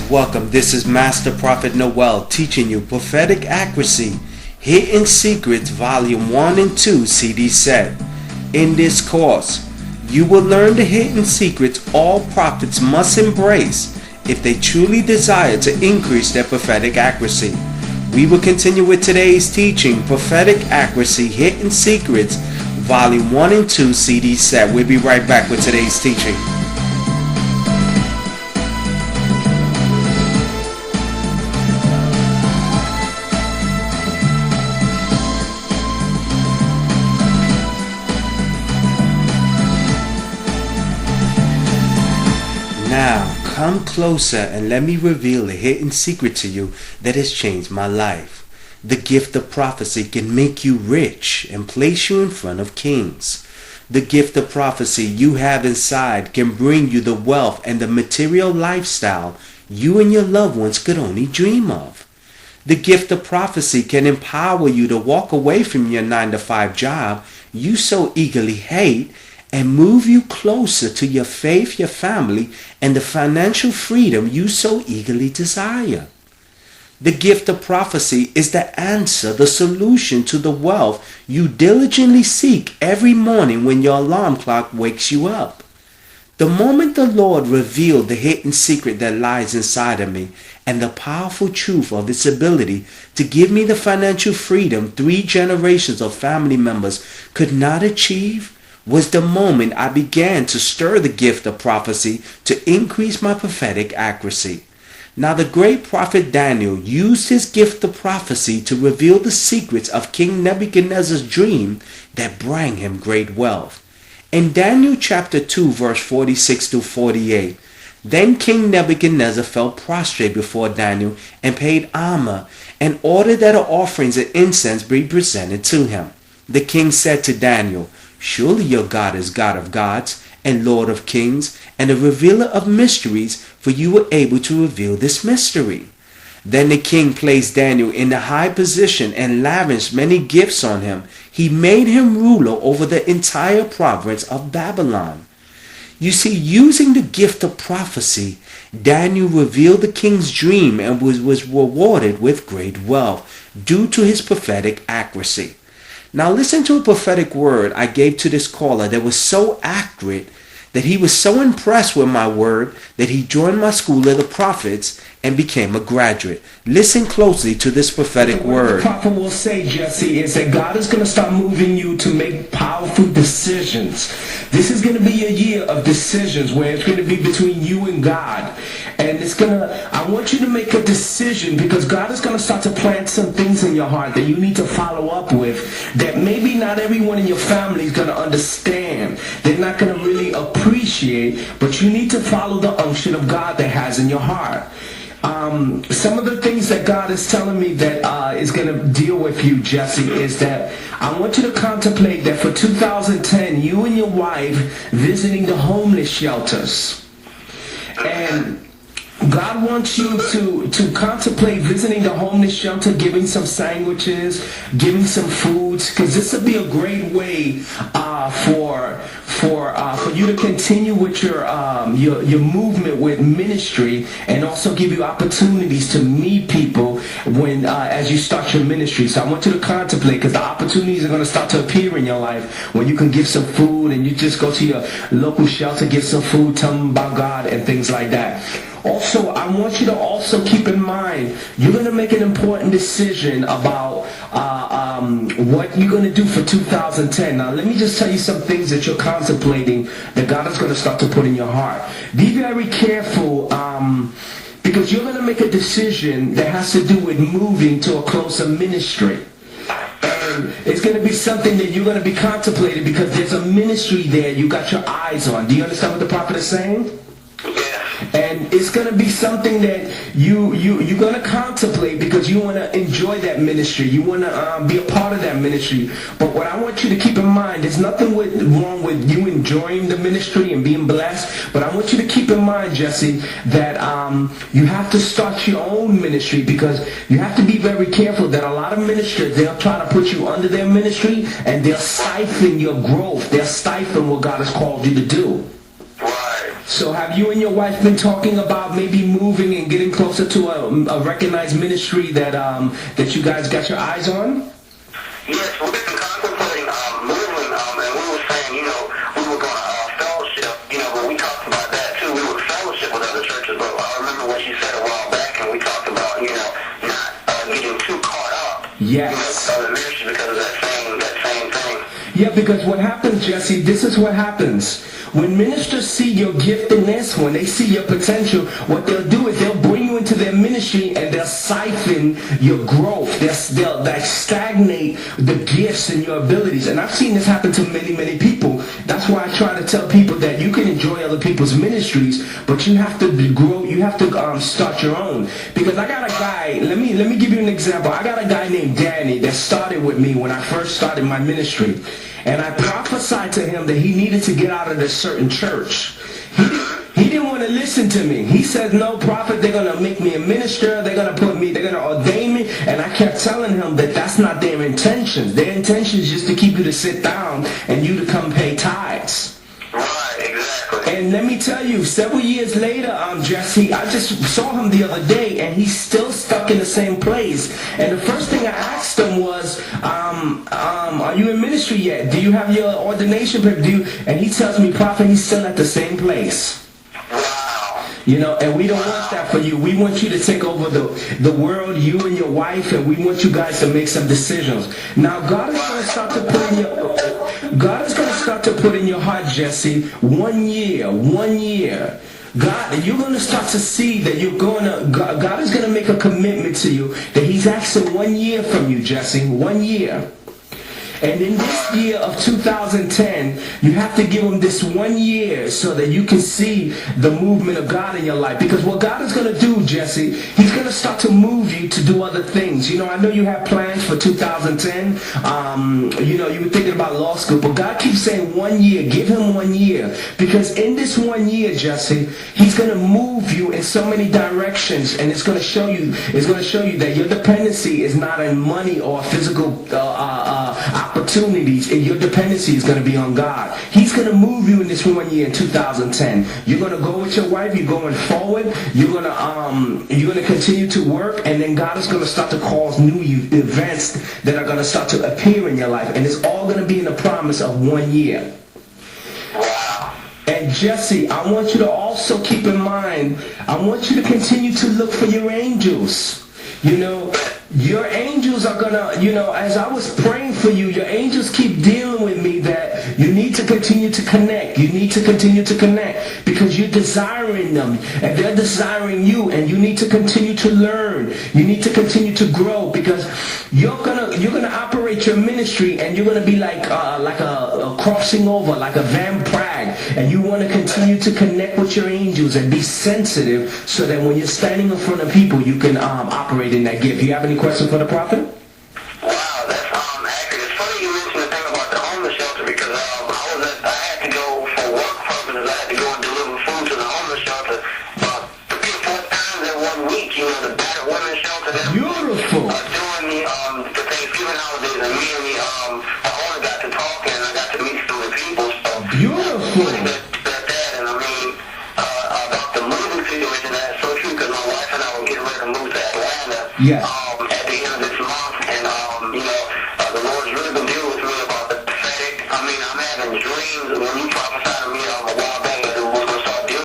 Welcome. This is Master Prophet Noel teaching you Prophetic Accuracy, Hidden Secrets, Volume 1 and 2 CD set. In this course, you will learn the hidden secrets all prophets must embrace if they truly desire to increase their prophetic accuracy. We will continue with today's teaching, Prophetic Accuracy, Hidden Secrets, Volume 1 and 2 CD set. We'll be right back with today's teaching. Now, come closer and let me reveal a hidden secret to you that has changed my life. The gift of prophecy can make you rich and place you in front of kings. The gift of prophecy you have inside can bring you the wealth and the material lifestyle you and your loved ones could only dream of. The gift of prophecy can empower you to walk away from your 9-to-5 job you so eagerly hate and move you closer to your faith, your family, and the financial freedom you so eagerly desire. The gift of prophecy is the answer, the solution to the wealth you diligently seek every morning when your alarm clock wakes you up. The moment the Lord revealed the hidden secret that lies inside of me and the powerful truth of its ability to give me the financial freedom 3 generations of family members could not achieve, was the moment I began to stir the gift of prophecy to increase my prophetic accuracy. Now the great prophet Daniel used his gift of prophecy to reveal the secrets of King Nebuchadnezzar's dream that brought him great wealth. In Daniel chapter 2 verse 46 to 48, then King Nebuchadnezzar fell prostrate before Daniel and paid honor and ordered that offerings and incense be presented to him. The king said to Daniel, "Surely your God is God of gods and Lord of kings and a revealer of mysteries, for you were able to reveal this mystery." Then the king placed Daniel in a high position and lavished many gifts on him. He made him ruler over the entire province of Babylon. You see, using the gift of prophecy, Daniel revealed the king's dream and was rewarded with great wealth due to his prophetic accuracy. Now listen to a prophetic word I gave to this caller that was so accurate that he was so impressed with my word that he joined my school of the prophets and became a graduate. Listen closely to this prophetic word. What the prophet will say, Jesse, is that God is going to start moving you to make powerful decisions. This is going to be a year of decisions where it's going to be between you and God. And I want you to make a decision because God is going to start to plant some things in your heart that you need to follow up with that maybe not everyone in your family is going to understand. They're not going to really appreciate, but you need to follow the unction of God that has in your heart. Some of the things that God is telling me that is going to deal with you, Jesse, is that I want you to contemplate that for 2010, you and your wife visiting the homeless shelters. And God wants you to contemplate visiting the homeless shelter, giving some sandwiches, giving some foods, because this will be a great way for you to continue with your movement with ministry, and also give you opportunities to meet people when as you start your ministry. So I want you to contemplate, because the opportunities are going to start to appear in your life when you can give some food and you just go to your local shelter, give some food, tell them about God and things like that. Also, I want you to also keep in mind, you're going to make an important decision about what you're going to do for 2010. Now, let me just tell you some things that you're contemplating that God is going to start to put in your heart. Be very careful because you're going to make a decision that has to do with moving to a closer ministry. And it's going to be something that you're going to be contemplating because there's a ministry there you got your eyes on. Do you understand what the prophet is saying? And it's going to be something that you're going to contemplate because you want to enjoy that ministry. You want to be a part of that ministry. But what I want you to keep in mind, there's nothing wrong with you enjoying the ministry and being blessed. But I want you to keep in mind, Jesse, that you have to start your own ministry, because you have to be very careful that a lot of ministers, they'll try to put you under their ministry and they'll stifle your growth. They'll stifle what God has called you to do. So have you and your wife been talking about maybe moving and getting closer to a recognized ministry that that you guys got your eyes on? Yes, we've been contemplating moving, and we were saying, we were going to fellowship, but we talked about that too. We would fellowship with other churches, but I remember what you said a while back, and we talked about, not getting too caught up. Yes. The ministry because of that same thing. Yeah, because what happens, Jesse, this is what happens. When ministers see your giftedness, when they see your potential, what they'll do is they'll bring you into their ministry and they'll siphon your growth. They'll stagnate the gifts and your abilities. And I've seen this happen to many, many people. That's why I try to tell people that you can enjoy other people's ministries, but you have to grow. You have to start your own. Because I got a guy. Let me give you an example. I got a guy named Danny that started with me when I first started my ministry. And I prophesied to him that he needed to get out of this certain church. He didn't want to listen to me. He said, no, prophet, they're going to make me a minister. They're going to ordain me. And I kept telling him that that's not their intentions. Their intention is just to keep you to sit down and you to come pay tithes. Right, exactly. And let me tell you, several years later, Jesse, I just saw him the other day, and he's still stuck in the same place. And the first thing I asked him was, are you in ministry yet? Do you have your ordination paper? And he tells me, prophet, he's still at the same place. Wow. And we don't want that for you. We want you to take over the world, you and your wife, and we want you guys to make some decisions. Now, God is going to start to put in your heart, Jesse, 1 year. God, you're going to start to see that God is going to make a commitment to you that he's asking 1 year from you, Jesse, 1 year. And in this year of 2010, you have to give him this 1 year so that you can see the movement of God in your life. Because what God is going to do, Jesse, he's going to start to move you to do other things. I know you have plans for 2010. You were thinking about law school. But God keeps saying 1 year. Give him 1 year. Because in this 1 year, Jesse, he's going to move you in so many directions. And it's going to show you that your dependency is not in money or physical opportunities, and your dependency is going to be on God. He's going to move you in this 1 year in 2010. You're going to go with your wife. You're going forward. You're going to continue to work, and then God is going to start to cause new events that are going to start to appear in your life, and it's all going to be in the promise of 1 year. Wow. And Jesse, I want you to also keep in mind, I want you to continue to look for your angels. Your angels are gonna, as I was praying for you, your angels keep dealing with me that you need to continue to connect. You need to continue to connect because you're desiring them and they're desiring you, and you need to continue to learn. You need to continue to grow because you're gonna operate your ministry, and you're gonna be like a crossing over, like a Van Prague, and you want to continue to connect with your angels and be sensitive so that when you're standing in front of people, you can operate in that gift. You have any questions for the prophet? Wow, that's accurate. It's funny you mentioned the thing about the homeless shelter because I had to go for work purposes. I had to go and deliver food to the homeless shelter 3 or 4 times in 1 week. The battered women's shelter. Beautiful. During the Thanksgiving holidays, and me and the owner got to talking, and I got to meet some of the people. So beautiful. About the moving situation, that's so true because my wife and I were getting ready to move to Atlanta. Yeah.